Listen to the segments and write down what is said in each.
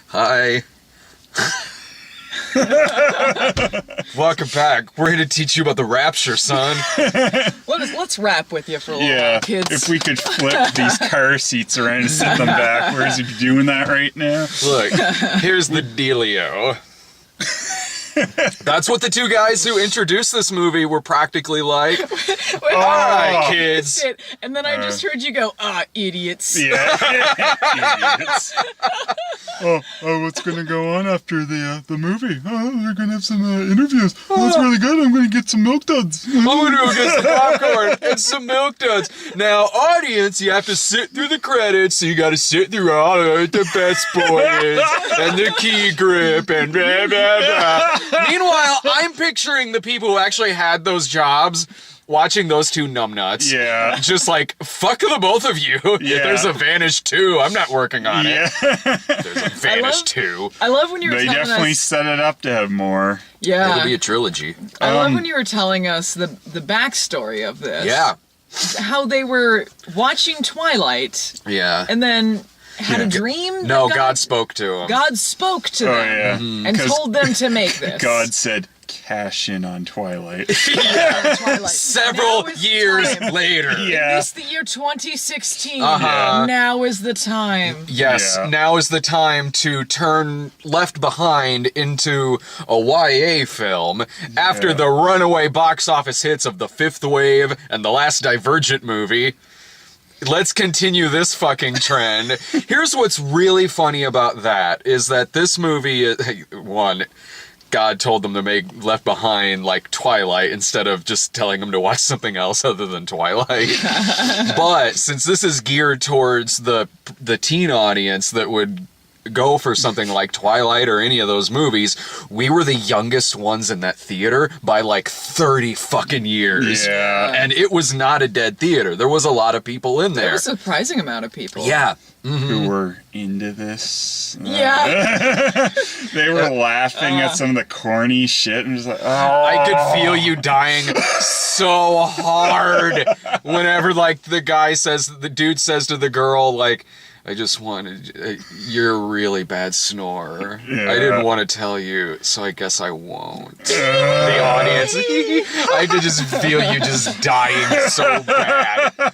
Hi. Welcome back. We're here to teach you about the rapture, son. Let's rap with you for a little while, kids. If we could flip these car seats around and sit them backwards, if you're doing that right now. Look, here's the dealio. That's what the two guys who introduced this movie were practically like. All right, kids. And then I just heard you go, idiots. Yeah. Idiots. Oh, what's gonna go on after the movie? Oh, they're gonna have some interviews. Oh, that's really good. I'm gonna get some milk duds. I'm gonna go get some popcorn and some milk duds. Now, audience, you have to sit through the credits, so you gotta sit through all of the best boys and the key grip and blah, blah, blah. Meanwhile, I'm picturing the people who actually had those jobs watching those two numbnuts. Yeah. Just like, fuck the both of you. Yeah. There's a Vanish 2. I'm not working on it. Yeah. There's a Vanish 2. I love when you were They telling definitely us. set it up to have more. Yeah. It'll be a trilogy. I love when you were telling us the backstory of this. Yeah. How they were watching Twilight Yeah. and then had a dream. No, that God spoke to him. God spoke to Oh, them yeah. and 'Cause told them to make this. God said, cash in on Twilight. Twilight. Several Now is the years time. later. Yeah. It is the year 2016. Uh-huh. Now is the time. Yes, Yeah. now is the time to turn Left Behind into a YA film after the runaway box office hits of The Fifth Wave and the last Divergent movie. Let's continue this fucking trend. Here's what's really funny about that is that this movie, one, God told them to make Left Behind like Twilight instead of just telling them to watch something else other than Twilight. But since this is geared towards the teen audience that would go for something like Twilight or any of those movies, we were the youngest ones in that theater by like 30 fucking years. Yeah. And it was not a dead theater. There was a lot of people in There there. was a surprising amount of people. Yeah. Who were into this. Yeah. They were laughing at some of the corny shit and just like, oh. I could feel you dying so hard whenever, like, the dude says to the girl, like, I just wanted, you're a really bad snorer. Yeah. I didn't want to tell you, so I guess I won't. The audience, I could just feel you just dying so bad.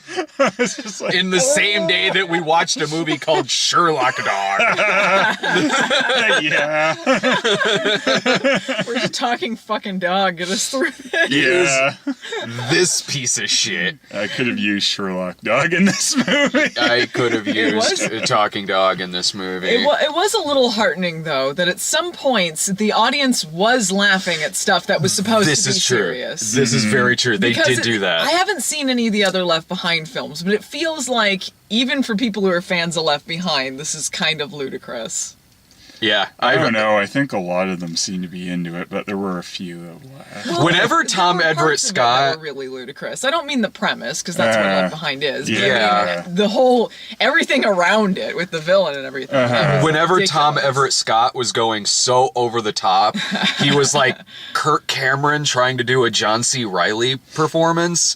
Just like, In the same day that we watched a movie called Sherlock Dog. yeah. We're just talking fucking dog. Get us through it. Yeah. This piece of shit. I could have used Sherlock Dog in this movie. I could have used was- a talking dog in this movie. It was a little heartening, though, that at some points the audience was laughing at stuff that was supposed This to be is true. serious. This is very true. They Because did do that. I haven't seen any of the other Left Behind films, but it feels like, even for people who are fans of Left Behind, this is kind of ludicrous. Yeah, I don't know. I think a lot of them seem to be into it, but there were a few that laughed. Whenever There Tom were Everett parts of it that Scott, were really ludicrous. I don't mean the premise, because that's what Left Behind is. But Yeah. I mean, the whole, everything around it with the villain and everything. It was whenever Tom ridiculous. Everett Scott was going so over the top, he was like Kirk Cameron trying to do a John C. Reilly performance.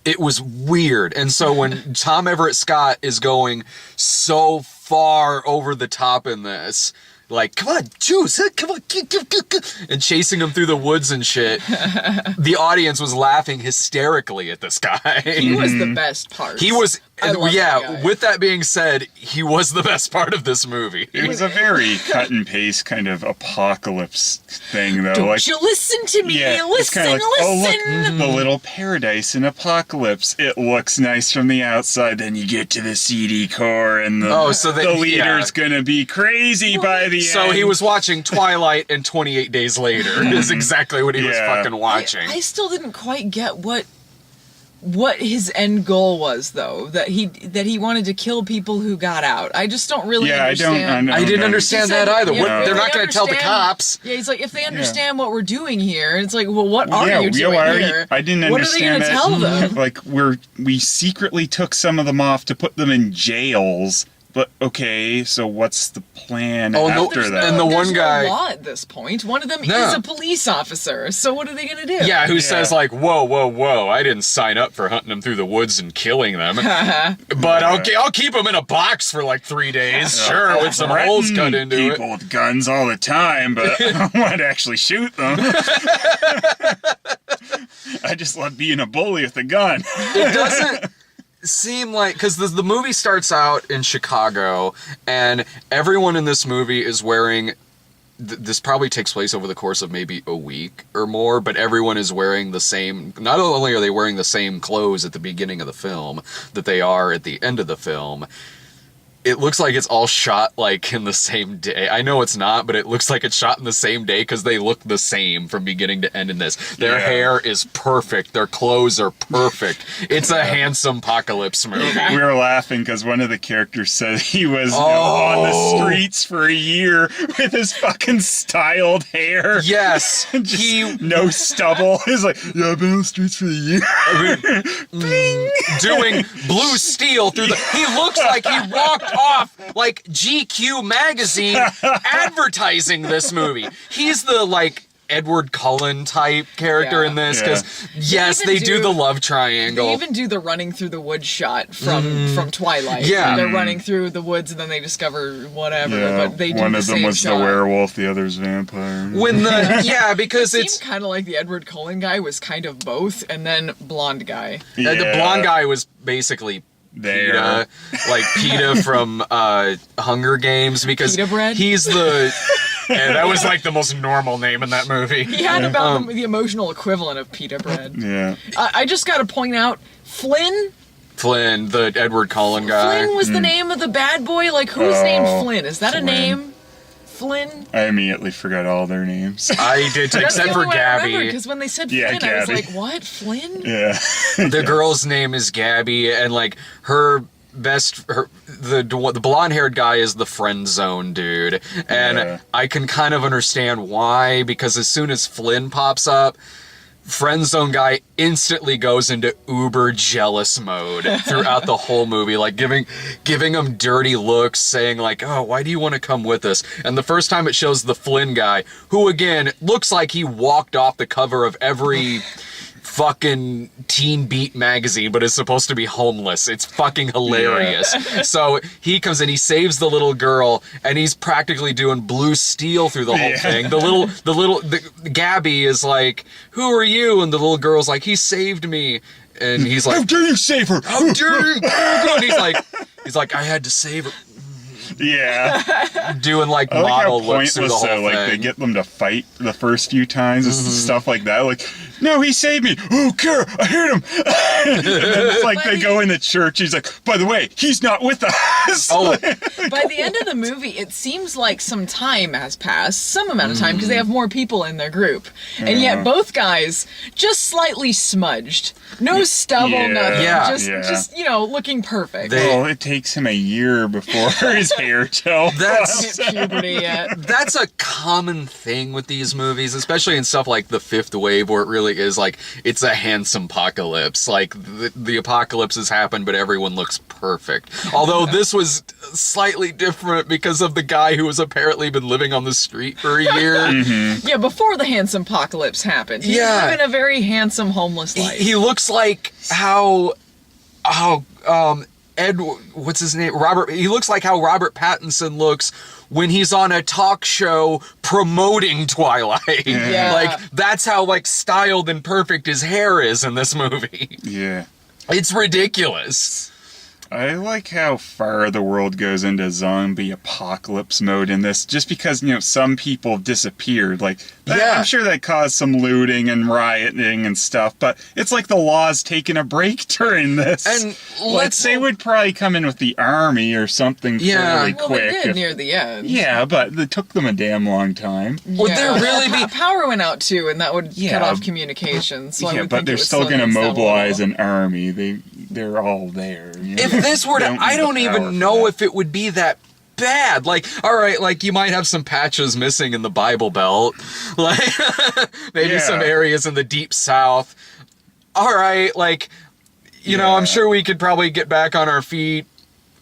It was weird. And so when Tom Everett Scott is going so far over the top in this, like, come on, Juice, come on, and chasing him through the woods and shit, the audience was laughing hysterically at this guy. He was the best part. He was, I love that yeah, guy. with that being said, he was the best part of this movie. It was a very cut and paste kind of apocalypse thing, though. Don't like, you listen to me? yeah, it's Listen, kind of like, listen. oh look, the little paradise in Apocalypse. It looks nice from the outside, then you get to the seedy core, and the leader's gonna be crazy by the end. So he was watching Twilight and 28 Days Later is exactly what he was Yeah. fucking watching. I still didn't quite get what his end goal was, though. That he wanted to kill people who got out. I just don't really understand. I didn't understand that either. Yeah, What, if they're not they going to tell the understand- cops. Yeah, he's like, if they understand what we're doing here, it's like, well, what are yeah, you doing why are here? you, I didn't what are they understand gonna that. tell them? Like we secretly took some of them off to put them in jails But okay, so what's the plan Oh, no, after that? and the one There's guy- no law at this point. One of them No. is a police officer. So what are they gonna do? Yeah, who Yeah. says like, whoa, whoa, whoa, I didn't sign up for hunting them through the woods and killing them. But I'll keep them in a box for like 3 days, sure, with some holes cut Threaten into people it. with guns all the time, but I don't want to actually shoot them. I just love being a bully with a gun. It doesn't seem like, because the movie starts out in Chicago, and everyone in this movie is wearing, this probably takes place over the course of maybe a week or more, but everyone is wearing the same, not only are they wearing the same clothes at the beginning of the film that they are at the end of the film. It looks like it's all shot like in the same day. I know it's not, but it looks like it's shot in the same day because they look the same from beginning to end in this. Their Yeah. hair is perfect. Their clothes are perfect. It's a handsome apocalypse movie. We were laughing because one of the characters said he was on Oh. the streets for a year with his fucking styled hair. Yes, Just he no stubble. He's like, yeah, I've been on the streets for a year. doing blue steel through the. He looks like he walked off like GQ magazine advertising this movie. He's the like Edward Cullen type character Yeah. in this Yeah. because yes, even they do do- the love They triangle. even do the running through the woods shot from Twilight. Yeah. They're running through the woods and then they discover whatever. Yeah, But they do one the of them same was shot. the werewolf, the other's vampire. When the yeah, because Seemed it's kind of like the Edward Cullen guy was kind of both, and then blonde guy. the Yeah, blonde guy was basically there. PETA, like PETA from Hunger Games because Pita bread? he's the. And that was like the most normal name in that movie. He had about the emotional equivalent of pita bread. Yeah. I just got to point out, Flynn. Flynn, the Edward Cullen guy. Flynn was the name of the bad boy. Like, who's named Oh, Flynn? Is that Flynn. a name? Flynn. I immediately forgot all their names. I did, That's except the for only one I remember, Gabby. because when they said Yeah, Flynn, I was Gabby. like, what? Flynn? Yeah. The girl's name is Gabby, and like the blonde-haired guy is the friend zone dude, and Yeah. I can kind of understand why, because as soon as Flynn pops up, friend zone guy instantly goes into uber jealous mode throughout the whole movie, like giving him dirty looks, saying like, oh, why do you want to come with us? And the first time it shows the Flynn guy, who again looks like he walked off the cover of every fucking Teen Beat magazine, but is supposed to be homeless. It's fucking hilarious. So he comes in, he saves the little girl, and he's practically doing blue steel through the whole Yeah. thing. The Gabby is like, "Who are you?" And the little girl's like, "He saved me." And he's How like, dare you save her? "How dare you?" And he's like, "I had to save her." Yeah. Doing like I like how model looks through the pointless whole though. thing. Like they get them to fight the first few times and stuff like that. Like, no, he saved me. Oh, Kara, I hit him. And then it's like they go in the church. He's like, by the way, he's not with us. Oh, By the end of the movie, it seems like some time has passed, some amount of time, because they have more people in their group. And yet both guys just slightly smudged. No stubble, Yeah. nothing. Yeah. Just, looking perfect. They- It takes him a year before his hair gel. That's Hit puberty yet. that's a common thing with these movies, especially in stuff like The Fifth Wave, where it really is like it's a handsome apocalypse. Like the apocalypse has happened, but everyone looks perfect. Although this was slightly different because of the guy who was apparently been living on the street for a year. Yeah, before the handsome apocalypse happened. He's Yeah. living a very handsome homeless life. He looks like how Ed, what's his name? Robert. He looks like how Robert Pattinson looks when he's on a talk show promoting Twilight. Yeah. Like that's how like styled and perfect his hair is in this movie. Yeah. It's ridiculous. I like how far the world goes into zombie apocalypse mode in this, just because, some people disappeared. Like, Yeah. I'm sure that caused some looting and rioting and stuff, but it's like the law's taking a break during this. And They would probably come in with the army or something Yeah. fairly well, quick. they did near the end. Yeah, but it took them a damn long time. Would there really be? Power went out too, and that would Yeah. cut off communication. So I Yeah, would but think it they're would still slow going to things down a mobilize little. an army. They're all there. If this were to, Don't I need the don't power even for know that. if it would be that bad. Like, all right, like you might have some patches missing in the Bible Belt, like maybe Yeah. some areas in the deep South. All right, like, I'm Yeah. sure we could probably get back on our feet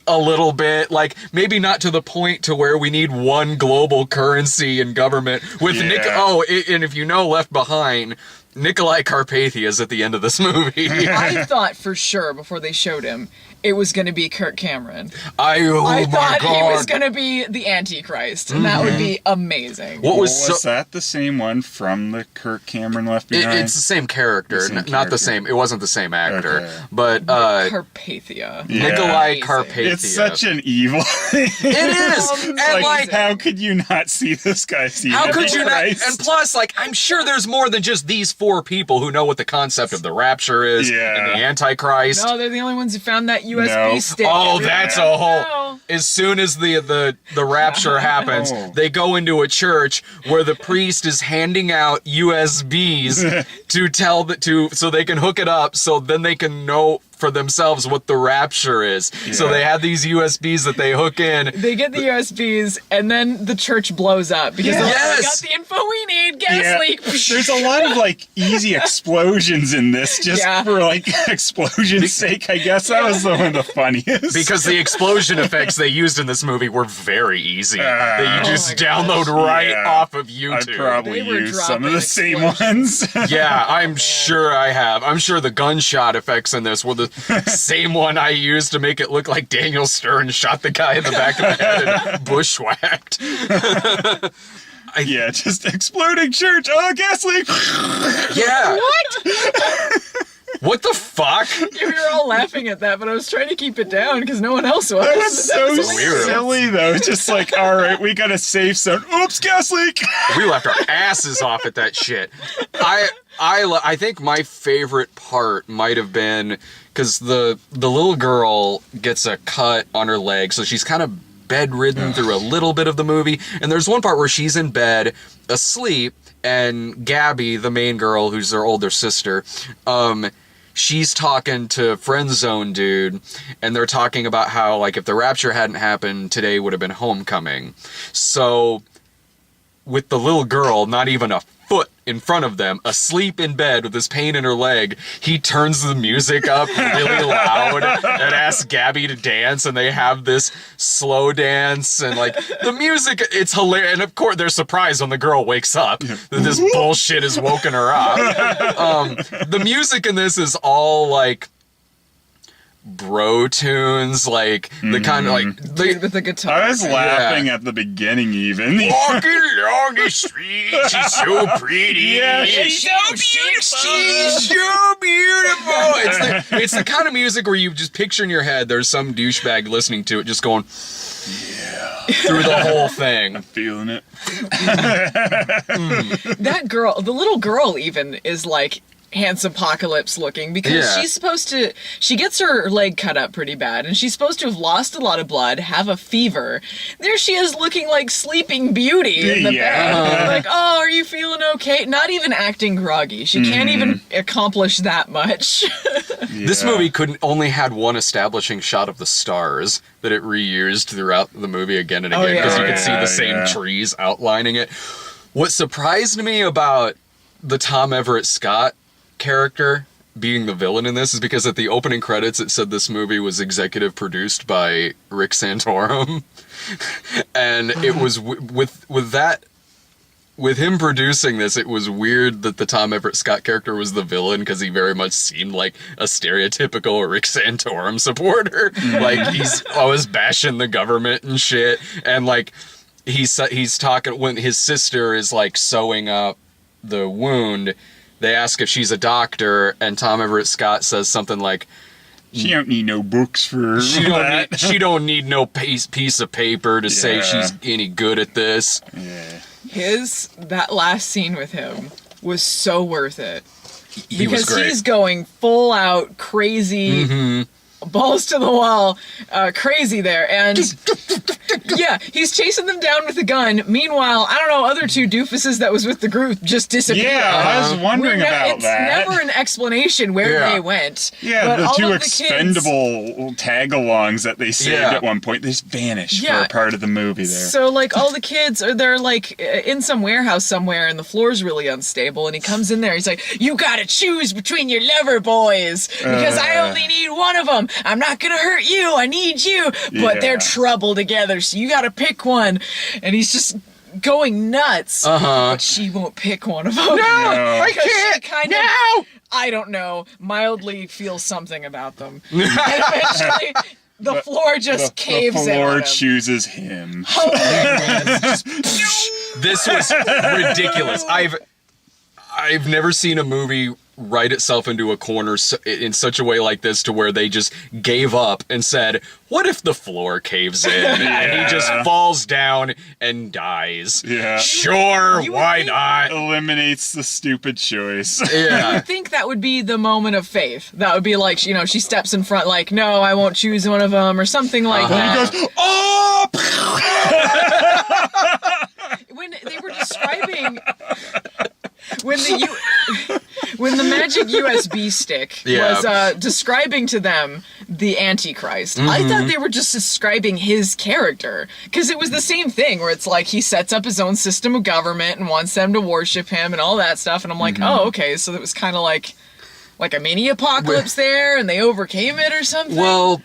a little bit, like maybe not to the point to where we need one global currency and government with Yeah. and if you know Left Behind, Nikolai Carpathia is at the end of this movie. I thought for sure before they showed him it was going to be Kirk Cameron. I I thought God. he was going to be the Antichrist, and that would be amazing. What was was so, that the same one from the Kirk Cameron Left Behind? it's the same character, The same not the character. same. It wasn't the same actor, Okay. but Carpathia. Yeah. Nikolai Amazing. Carpathia. It's such an evil. It is, Amazing. and like, like, how could you not see this guy? See how could you not? Christ? And plus, like, I'm sure there's more than just these 4 people who know what the concept of the Rapture is Yeah. and the Antichrist. No, they're the only ones who found that USB No. stick. Oh, Everyone that's else a whole. know. As soon as the rapture happens, Oh. they go into a church where the priest is handing out USBs to tell so they can hook it up, so then they can know for themselves what the rapture is. So Yeah. they have these USBs that they hook in. They get the USBs, and then the church blows up because they're like, Yes! we got the info we need. Gas Yeah, leak. there's a lot of like easy explosions in this, just Yeah. for like explosion's sake. I guess that was one of the funniest. Because the explosion effects they used in this movie were very easy. That you Oh just my download gosh. right Yeah. off of I YouTube. probably They were used some of dropping the same explosions. ones. Yeah, I'm sure I have. I'm sure the gunshot effects in this were the same one I used to make it look like Daniel Stern shot the guy in the back of the head and bushwhacked. Yeah, just exploding church. Oh, gas leak. Yeah. What? What the fuck? We were all laughing at that, but I was trying to keep it down because no one else was. That was so hilarious. silly, though. It's just like, all right, we got a safe zone. Oops, gas leak. We left our asses off at that shit. I think my favorite part might have been because the little girl gets a cut on her leg, so she's kind of bedridden through a little bit of the movie. And there's one part where she's in bed asleep, and Gabby, the main girl, who's her older sister, she's talking to Friend Zone dude, and they're talking about how, like, if the rapture hadn't happened, today would have been homecoming. So, with the little girl not even a foot in front of them, asleep in bed with this pain in her leg, he turns the music up really loud and asks Gabby to dance, and they have this slow dance, and like the music, it's hilarious. And of course they're surprised when the girl wakes up that this bullshit has woken her up. The music in this is all like bro tunes, like the kind of like Dude with the guitar. I was laughing at the beginning, even. walking along the street, she's so pretty. Yeah, she's she's so beautiful. She's so beautiful. It's the kind of music where you just picture in your head there's some douchebag listening to it, just going through the whole thing. Feeling it. That girl, the little girl even, is like Hands Apocalypse looking because Yeah. she gets her leg cut up pretty bad and she's supposed to have lost a lot of blood, have a fever. There she is looking like Sleeping Beauty in the bed. Like, oh, are you feeling okay? Not even acting groggy. She can't even accomplish that much. This movie only had one establishing shot of the stars that it reused throughout the movie again and again because yeah. you could see the same trees outlining it. What surprised me about the Tom Everett Scott character being the villain in this is because at the opening credits it said this movie was executive produced by Rick Santorum. And it was with him producing this, it was weird that the Tom Everett Scott character was the villain because he very much seemed like a stereotypical Rick Santorum supporter. Like he's always bashing the government and shit, and like he's talking when his sister is like sewing up the wound. They ask if she's a doctor, and Tom Everett Scott says something like, She don't need no books for that. she don't need no piece of paper to say Yeah. she's any good at this. Yeah. That last scene with him was so worth it. He was Because great. he's going full out crazy, balls to the wall, crazy there. And Yeah, he's chasing them down with a gun. Meanwhile, I don't know, other two doofuses that was with the group just disappeared. Yeah, I was wondering about it's that. never an explanation where Yeah. they went. Yeah, but the all two of the kids- expendable tag-alongs that they saved Yeah. at one point, they just vanished for Yeah. a part of the movie there. So, like, all the kids are they're like in some warehouse somewhere, and the floor's really unstable. And he comes in there. He's like, "You gotta choose between your lover boys because I only need one of them. I'm not gonna hurt you. I need you, but they're Yeah. trouble together. So you gotta pick one." And he's just going nuts. But she won't pick one of them. No, I She kind of, I don't know, mildly feels something about them. And eventually, the floor just caves the in floor on him. chooses him. This was ridiculous. I've never seen a movie write itself into a corner in such a way like this to where they just gave up and said, what if the floor caves in? And he just falls down and dies. Yeah. Sure, You would why think- not? Eliminates the stupid choice. Yeah. I think that would be the moment of faith. That would be like, you know, she steps in front like, no, I won't choose one of them or something like that. He goes, oh! When they were describing when the magic USB stick Yeah. was describing to them the Antichrist, I thought they were just describing his character because it was the same thing where it's like he sets up his own system of government and wants them to worship him and all that stuff, and I'm like, oh, okay, so it was kind of like a mini apocalypse there, and they overcame it or something. Well,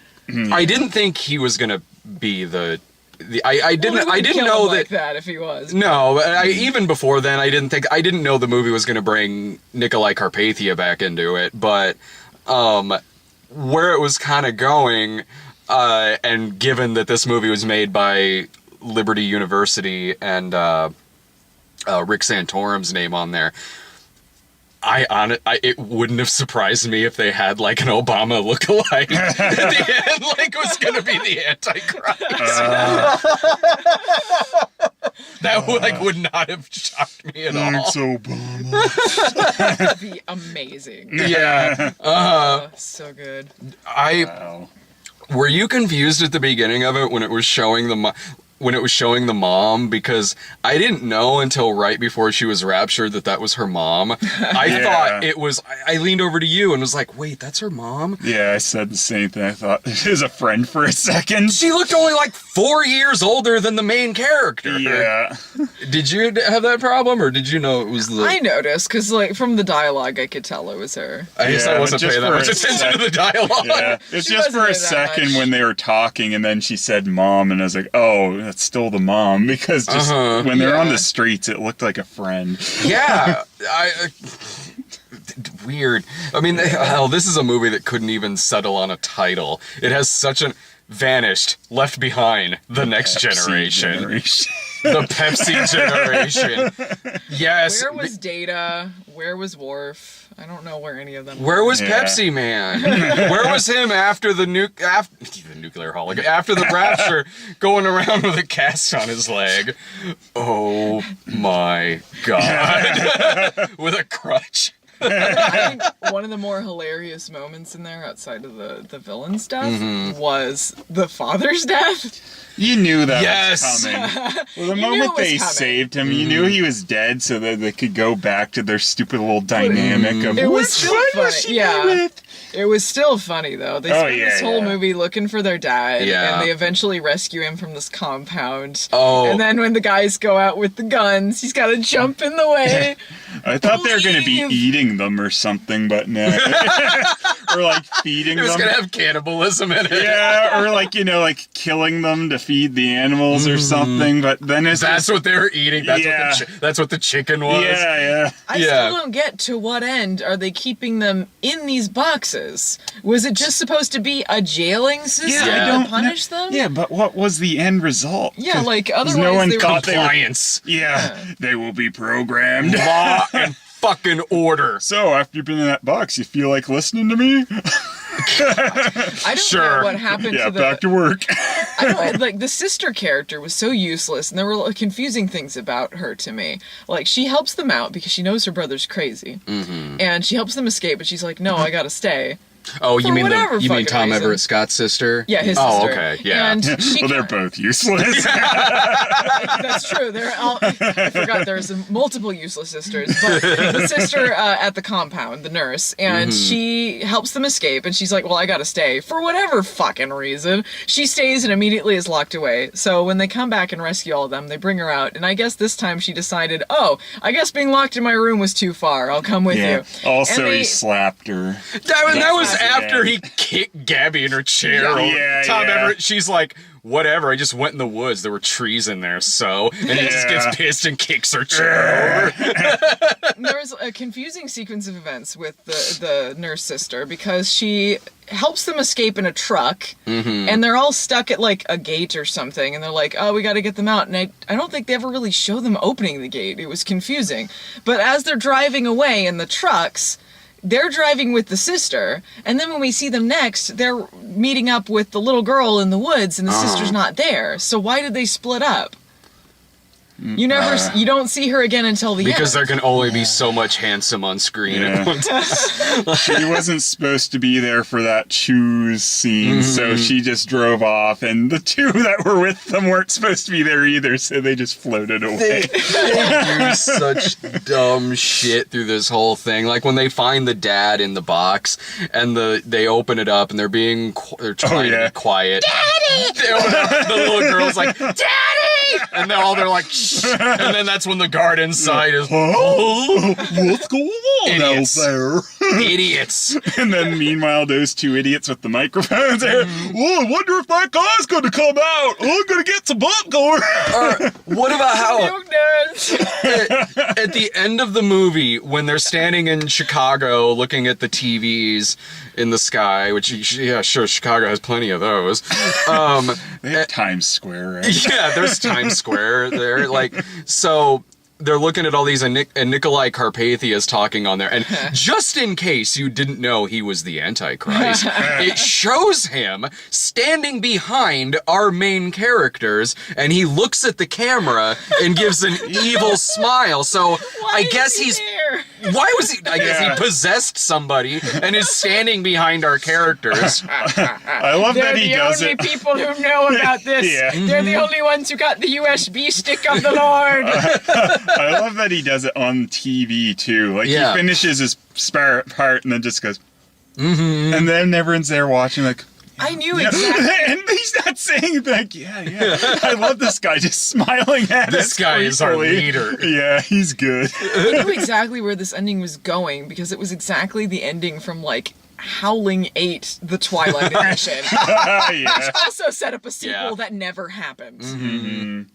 I didn't think he was gonna be I didn't know like that if he was. No, even before then, I didn't know the movie was going to bring Nikolai Carpathia back into it. But where it was kind of going, and given that this movie was made by Liberty University and Rick Santorum's name on there, it wouldn't have surprised me if they had like an Obama lookalike at the end, like was going to be the Antichrist. That would not have shocked me at all. Thanks, Obama. That'd be amazing. Yeah. So good. Wow. Were you confused at the beginning of it when it was showing the mom? Because I didn't know until right before she was raptured that was her mom. I thought it was. I leaned over to you and was like, "Wait, that's her mom?" Yeah, I said the same thing. I thought it was a friend for a second. She looked only like 4 years older than the main character. Yeah. Did you have that problem, or did you know it was the? I noticed because, like, from the dialogue, I could tell it was her. I guess I Yeah, wasn't but just paying that for much a attention to the sec- dialogue. Yeah, it's She just wasn't for a there that second much. when they were talking, and then she said "mom," and I was like, "Oh, that's still the mom." Because just when they're on Yeah. the streets, it looked like a friend. Yeah, weird. I mean, hell, this is a movie that couldn't even settle on a title. It has such an vanished, left behind, the next Pepsi generation. The Pepsi generation. Yes. Where was Data? Where was Worf? I don't know where any of them. Where was Yeah. Pepsi Man? Where was him after the nuclear holocaust? After the rapture, going around with a cast on his leg? Oh my god! With a crutch. I think one of the more hilarious moments in there, outside of the villain stuff, was the father's death. You knew that Yes. was coming. Well, the knew moment it was they coming. saved him, you knew he was dead, so that they could go back to their stupid little dynamic of It was which still one funny. was she Yeah. with? It was still funny though. They Oh, spent this yeah, whole yeah. movie looking for their dad, Yeah. and they eventually rescue him from this compound. Oh. And then when the guys go out with the guns, he's got to jump in the way. I thought they were going to be Leave. eating them or something, but no. Or like feeding It was them. gonna have cannibalism in it. Yeah, or like, like killing them to feed the animals or something, but then it's That's what they were eating. Yeah. That's what the chicken was. yeah. I Yeah. still don't get to what end are they keeping them in these boxes? Was it just supposed to be a jailing system I to don't punish them? Yeah, but what was the end result? Yeah, 'Cause like otherwise no one they were thought they were. Compliance. Yeah, they will be programmed. Law and fucking order. So after you've been in that box, you feel like listening to me? I don't Sure. know what happened Yeah, to the back to work. I don't like the sister character was so useless, and there were confusing things about her to me. Like she helps them out because she knows her brother's crazy, and she helps them escape, but she's like, "No, I gotta stay." Oh, you For mean whatever you mean fucking Tom reason. Everett Scott's sister? Yeah, his Oh, sister. okay, yeah. And she Well, they're both useless. That's true. I forgot there's multiple useless sisters, but the sister at the compound, the nurse, and she helps them escape, and she's like, well, I gotta stay. For whatever fucking reason, she stays and immediately is locked away. So when they come back and rescue all of them, they bring her out, and I guess this time she decided, oh, I guess being locked in my room was too far. I'll come with Yeah. you. Also, And he slapped her. That was Yeah. after he kicked Gabby in her chair. Yeah. over Yeah, Tom yeah. Everett, she's like, whatever, I just went in the woods. There were trees in there, so. And he just Yeah. gets pissed and kicks her chair over. There was a confusing sequence of events with the nurse sister because she helps them escape in a truck and they're all stuck at like a gate or something and they're like, oh, we got to get them out. And I don't think they ever really show them opening the gate. It was confusing. But as they're driving away in the trucks, they're driving with the sister, and then when we see them next, they're meeting up with the little girl in the woods and the sister's not there. So why did they split up? You don't see her again until the Because there end. can only be so much handsome on screen at Yeah. one time. She wasn't supposed to be there for that choose scene, so she just drove off, and the two that were with them weren't supposed to be there either, so they just floated away. They do such dumb shit through this whole thing. Like when they find the dad in the box and they open it up and they're trying to be quiet. Daddy! They open it up, the little girl's like, Daddy! And they're like, shh. And then that's when the guard inside is, Oh, what's going on Idiots. out there? idiots. And then meanwhile, those two idiots with the microphones are, oh, I wonder if that guy's going to come out. Oh, I'm going to get some popcorn. Or what about how Milk duds. at the end of the movie, when they're standing in Chicago looking at the TVs in the sky, which, yeah, sure, Chicago has plenty of those. They have Times Square, right? Yeah, there's Times Square there. Like, so they're looking at all these, and Nikolai Carpathia is talking on there. And just in case you didn't know he was the Antichrist, it shows him standing behind our main characters, and he looks at the camera and gives an evil smile. So I guess he's. there. Why was he? I guess he possessed somebody and is standing behind our characters. I love They're that he the does only it. people who know about this. Yeah. They're the only ones who got the USB stick of the Lord. I love that he does it on TV too. Like Yeah. he finishes his part and then just goes, and then everyone's there watching like, I knew yeah. exactly. And he's not saying like, yeah. I love this guy just smiling at us. This guy is our creepily. leader. Yeah, he's good. I knew exactly where this ending was going because it was exactly the ending from like Howling 8, the Twilight Edition. Yeah. Also set up a sequel Yeah. that never happened.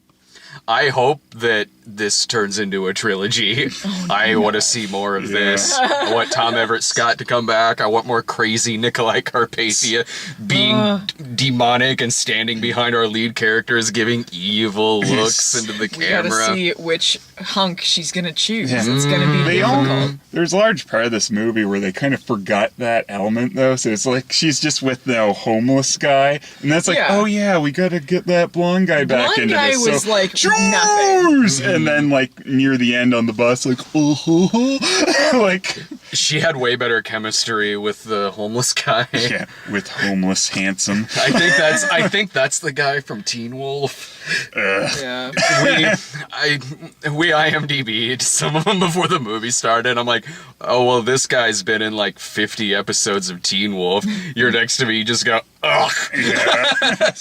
I hope that this turns into a trilogy. I want to see more of this. I want Tom Everett Scott to come back. I want more crazy Nikolai Carpathia being demonic and standing behind our lead characters, giving evil looks into the We gotta camera. see which hunk she's gonna choose. Yeah. It's gonna be They difficult. There's a large part of this movie where they kind of forgot that element though. So it's like she's just with the homeless guy, and that's like, Yeah. oh yeah, we gotta get that blonde guy back Blonde into guy this. was so, like choose! nothing. And then like near the end on the bus, like, like She had way better chemistry with the homeless guy. yeah, with homeless handsome. I think that's the guy from Teen Wolf. Yeah. We IMDb'd some of them before the movie started. I'm like, oh well, this guy's been in like 50 episodes of Teen Wolf. You're next to me, you just go, ugh.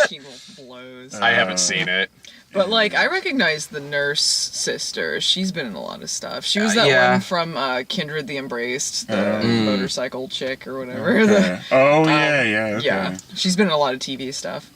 Teen Wolf blows. I haven't seen it. But like, I recognize the nurse sister. She's been in a lot of stuff. She was that yeah. one from Kindred the Embraced, the motorcycle chick or whatever. Oh yeah, okay. Yeah, she's been in a lot of TV stuff.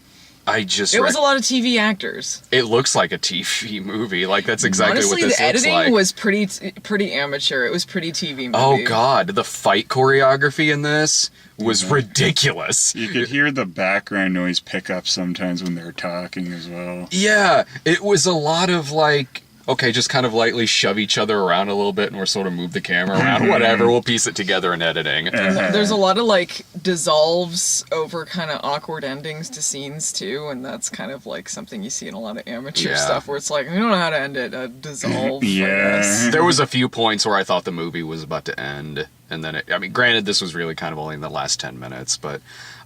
I just It was a lot of TV actors. it looks like a TV movie. Like that's exactly Honestly, what this the looks editing like. was pretty amateur. It was pretty TV movie. Oh god, the fight choreography in this was ridiculous. You could hear the background noise pick up sometimes when they're talking as well. Yeah, it was a lot of like okay, just kind of lightly shove each other around a little bit and we'll sort of move the camera around, whatever, we'll piece it together in editing. There's a lot of like dissolves over kind of awkward endings to scenes too, and that's kind of like something you see in a lot of amateur Yeah. stuff where it's like, we don't know how to end it, dissolve. I Yeah. guess. There was a few points where I thought the movie was about to end, and then I mean, granted, this was really kind of only in the last 10 minutes, but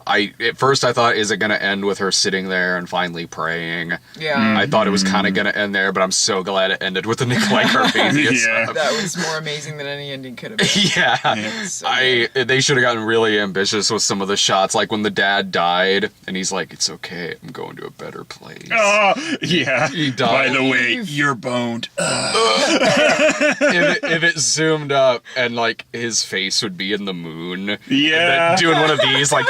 at first I thought, is it going to end with her sitting there and finally praying? Yeah. I thought it was kind of going to end there, but I'm so glad it ended with the Nikolai Carpathian Yeah. stuff. That was more amazing than any ending could have been. Yeah, So they should have gotten really ambitious with some of the shots, like when the dad died, and he's like, "It's okay, I'm going to a better place." Oh, yeah. He By died. the way, you're boned. If it zoomed up and like his face would be in the moon, Yeah. and then doing one of these like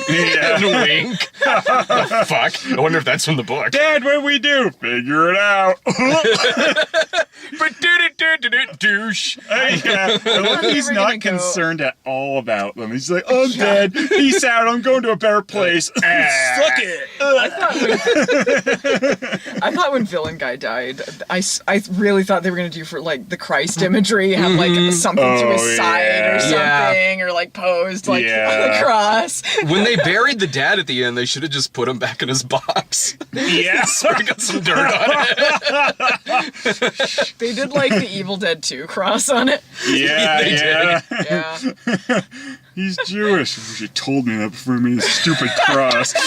Yeah. and wink. The fuck? I wonder if that's from the book. Dad, what do we do? Figure it out. But douche. Yeah. I love he's Never not gonna go. concerned at all about them. He's like, I'm dead. Peace out. I'm going to a better place. Suck it. I thought when Villain Guy died, I really thought they were gonna do for like the Christ imagery, have like something to his Oh, side yeah. or Yeah. something, or like posed like Yeah. on the cross. When they buried the dad at the end, they should have just put him back in his box. Yeah. So he got some dirt on it. They did like the Evil Dead 2 cross on it. Yeah, They yeah. Yeah. He's Jewish. I wish you told me that before I made a stupid cross. I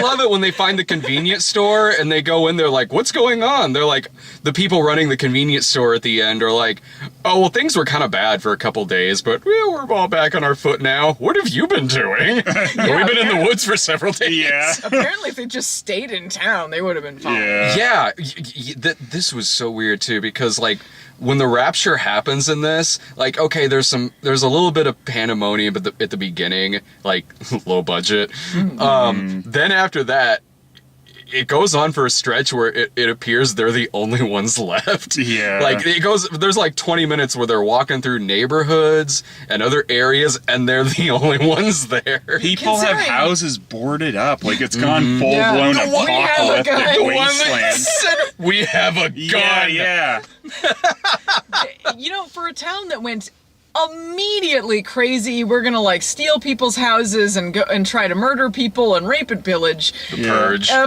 love it when they find the convenience store and they go in there like, what's going on? They're like, the people running the convenience store at the end are like, oh, well, things were kind of bad for a couple days, but we're all back on our foot now. What have you been doing? We've been in the woods for several days. Yeah. Apparently, if they just stayed in town, they would have been fine. Yeah. Yeah, this was so weird too because like when the rapture happens in this, like okay, there's a little bit of pandemonium at the beginning, like low budget. Then after that, it goes on for a stretch where it appears they're the only ones left. Yeah. Like there's like 20 minutes where they're walking through neighborhoods and other areas and they're the only ones there. People have Considering- houses boarded up. Like it's gone full blown The one- we have a apocalyptic guy- The one that wasteland. said, we have a gun. Yeah, yeah. You know, for a town that went immediately crazy, we're gonna like steal people's houses and go and try to murder people and rape and pillage. The Purge. Yeah.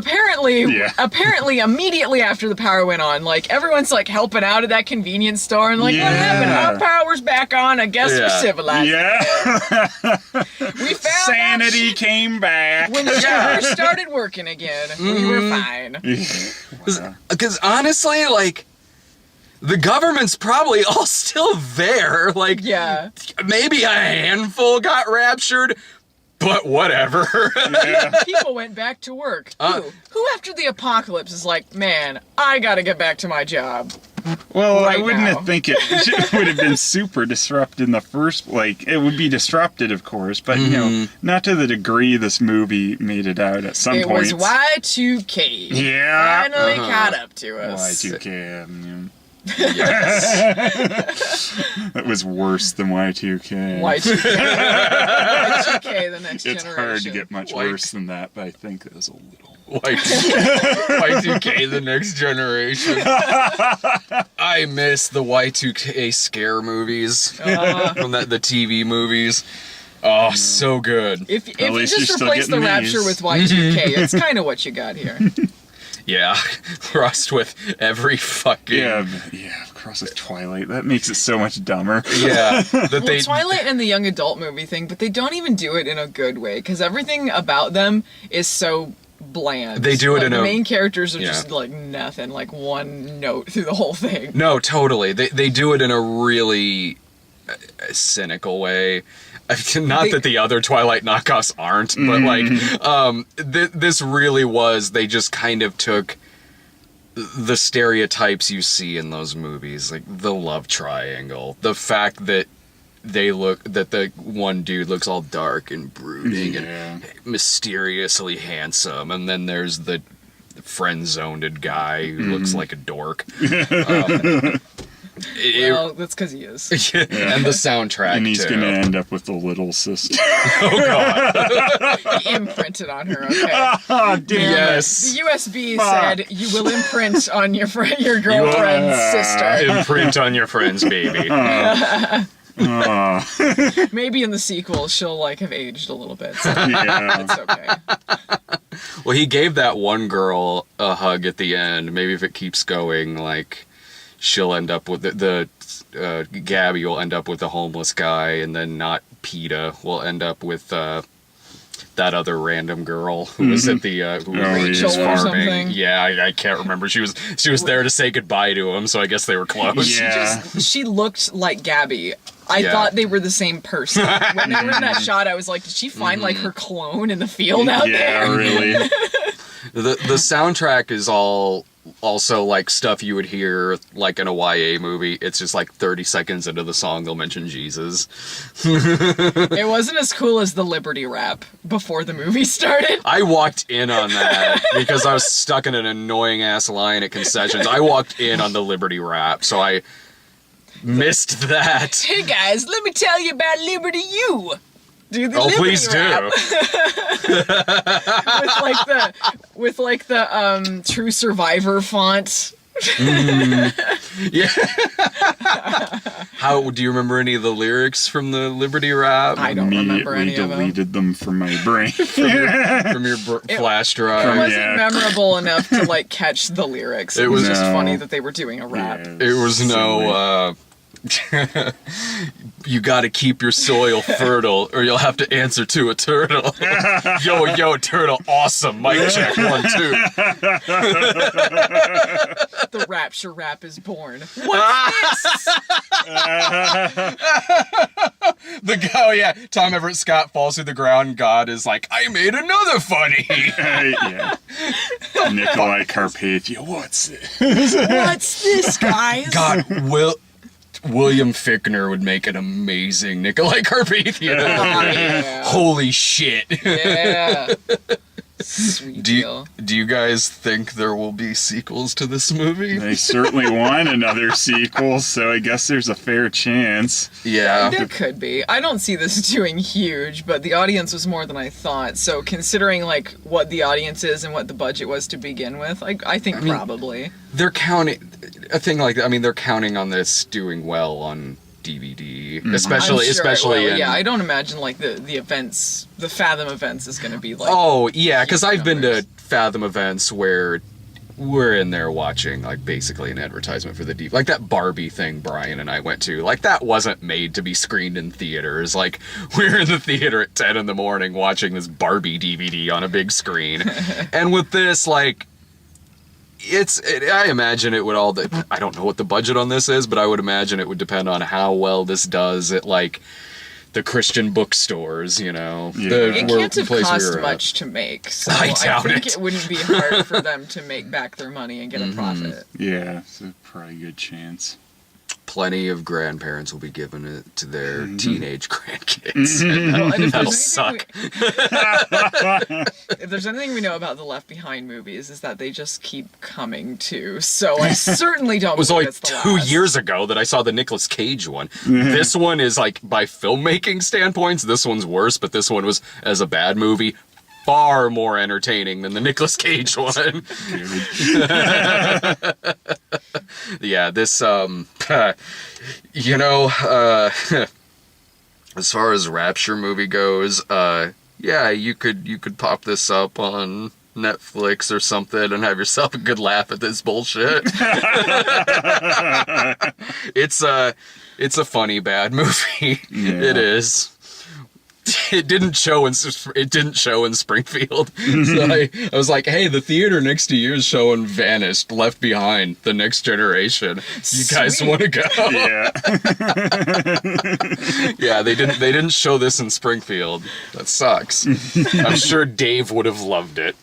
Apparently, immediately after the power went on, like everyone's like helping out at that convenience store and like, what happened? Yeah. Our power's back on. I guess we're Yeah. civilized. Yeah. We found Sanity out came back. when the shower started working again. We were fine. Because honestly, like, the government's probably all still there. Like, Yeah. maybe a handful got raptured, but whatever. People went back to work. Who after the apocalypse is like, man, I gotta get back to my job. Well, Right I wouldn't now. think it would have been super disrupted in the first. Like it would be disrupted, of course, but you know, not to the degree this movie made it out at some It points. was Y2K. Yeah. Finally caught up to us. Y2K. Yes. That was worse than Y2K. Y2K. Y2K, the next It's generation. hard to get much Like- worse than that, but I think it was a little. Y2K, the next generation. I miss the Y2K scare movies from the TV movies. Oh, so good. If you least just you're still replace the getting Rapture these. with Y2K, it's kind of what you got here. Yeah, crossed with every fucking Yeah, across with Twilight. That makes it so much dumber. yeah. That Well, they Twilight and the young adult movie thing, but they don't even do it in a good way because everything about them is so bland. They do it Like, in the a- main characters are yeah. just like nothing, like one note through the whole thing. No, totally. They do it in a really cynical way. Not that the other Twilight knockoffs aren't, but like this really was. They just kind of took the stereotypes you see in those movies, like the love triangle, the fact that the one dude looks all dark and brooding and mysteriously handsome, and then there's the friend-zoned guy who looks like a dork. Well, that's because he is. And the soundtrack, And he's too. gonna end up with the little sister. Oh, God. He imprinted on her, okay. Oh, damn Yes. The USB Fuck. said, you will imprint on your your girlfriend's sister. Imprint on your friend's baby. Maybe in the sequel, she'll, like, have aged a little bit. So Yeah. it's okay. Well, he gave that one girl a hug at the end. Maybe if it keeps going, like, she'll end up with Gabby will end up with the homeless guy, and then not PETA will end up with that other random girl who was at the who was Rachel just or farming. something. Yeah, I can't remember. She was there to say goodbye to him, so I guess they were close. Yeah. She looked like Gabby. I Yeah. thought they were the same person. When they were in that shot, I was like, did she find, like, her clone in the field out Yeah, there? really. The soundtrack is also like stuff you would hear like in a YA movie. It's just like 30 seconds into the song they'll mention Jesus. It wasn't as cool as the Liberty rap before the movie started. I walked in on that because I was stuck in an annoying ass line at concessions. I walked in on the Liberty rap, so I missed that. Hey guys, let me tell you about Liberty U. Do the Oh, Liberty please rap. do. with the True Survivor font. Yeah. How do you remember any of the lyrics from the Liberty rap? I don't remember any of them. deleted them from my brain. From your flash It drive. wasn't Yeah. memorable enough to like catch the lyrics. It was just No. funny that they were doing a rap. Yeah, It was no, you gotta keep your soil fertile or you'll have to answer to a turtle. Yo, turtle, awesome. Mic check, 1, 2. The Rapture rap is born. The guy, oh yeah, Tom Everett Scott falls through the ground. God is like, I made another funny. yeah. Nikolai Carpathia, what's it? What's this, guys? God, William Fickner would make an amazing Nikolai Carpathia. Oh, yeah. Holy shit. Yeah. Sweet deal. Do you guys think there will be sequels to this movie? They certainly want another sequel, so I guess there's a fair chance. Yeah. There could be. I don't see this doing huge, but the audience was more than I thought. So considering like what the audience is and what the budget was to begin with, I think probably. They're counting a thing like that. I mean, they're counting on this doing well on DVD, especially I'm sure it will. in, Yeah, I don't imagine like the events, the Fathom events is going to be like. Oh yeah, because huge I've been numbers. to Fathom events where we're in there watching like basically an advertisement for the DVD, like that Barbie thing Brian and I went to. Like that wasn't made to be screened in theaters. Like we're in the theater at 10 in the morning watching this Barbie DVD on a big screen, and with this like. I imagine it would all. I don't know what the budget on this is, but I would imagine it would depend on how well this does at like the Christian bookstores. You know, Yeah. It can't have cost much to make, so I I doubt think it. it wouldn't be hard for them to make back their money and get a profit. Yeah, so probably a good chance. Plenty of grandparents will be giving it to their teenage grandkids. Well, and if That'll there's suck. If there's anything we know about the Left Behind movies, is that they just keep coming too. So I certainly don't. It was believe only it's the 2 last. years ago that I saw the Nicolas Cage one. This one is like, by filmmaking standpoints, this one's worse, but this one was, as a bad movie, far more entertaining than the Nicolas Cage one. Yeah, this, you know, as far as Rapture movie goes, yeah, you could pop this up on Netflix or something and have yourself a good laugh at this bullshit. It's a funny bad movie. Yeah. It is. It didn't show in Springfield. So I was like, hey, the theater next to you is showing Vanished, Left Behind, The Next Generation. You guys Sweet. want to go? Yeah. Yeah, they didn't show this in Springfield. That sucks. I'm sure Dave would have loved it.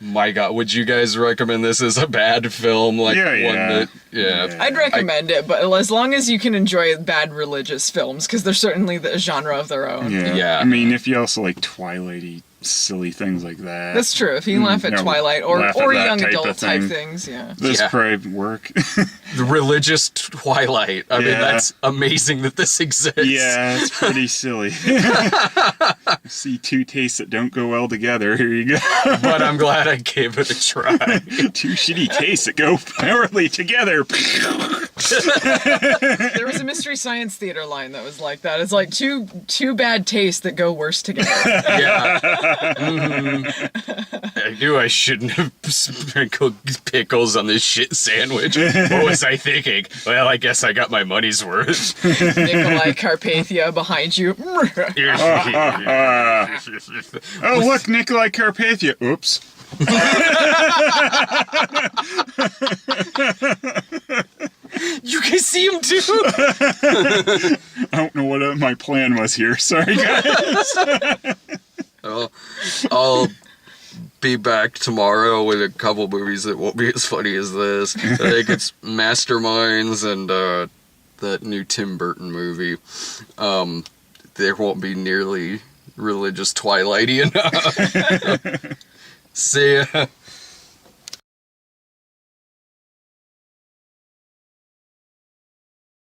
My God, would you guys recommend this as a bad film? Like Yeah, one yeah. that, yeah. I'd recommend it, but as long as you can enjoy bad religious films, because they're certainly the genre of their own. Yeah. Yeah. I mean, if you also like Twilight-y silly things like that. That's true. If you can laugh at no, Twilight or laugh at or that young type of adult type thing. things, yeah. This Yeah. probably work. The religious Twilight. I mean, Yeah. that's amazing that this exists. Yeah, it's pretty silly. See two tastes that don't go well together. Here you go. But I'm glad I gave it a try. Two shitty tastes that go poorly together. There was a Mystery Science Theater line that was like that. It's like two bad tastes that go worse together. Yeah. I knew I shouldn't have sprinkled pickles on this shit sandwich. What was I thinking? Well, I guess I got my money's worth. Nikolai Carpathia behind you. Oh, look, Nikolai Carpathia. Oops. You can see him too. I don't know what my plan was here. Sorry, guys. Well, I'll be back tomorrow with a couple movies that won't be as funny as this. I think it's Masterminds and that new Tim Burton movie. There won't be nearly religious Twilighty enough. See ya.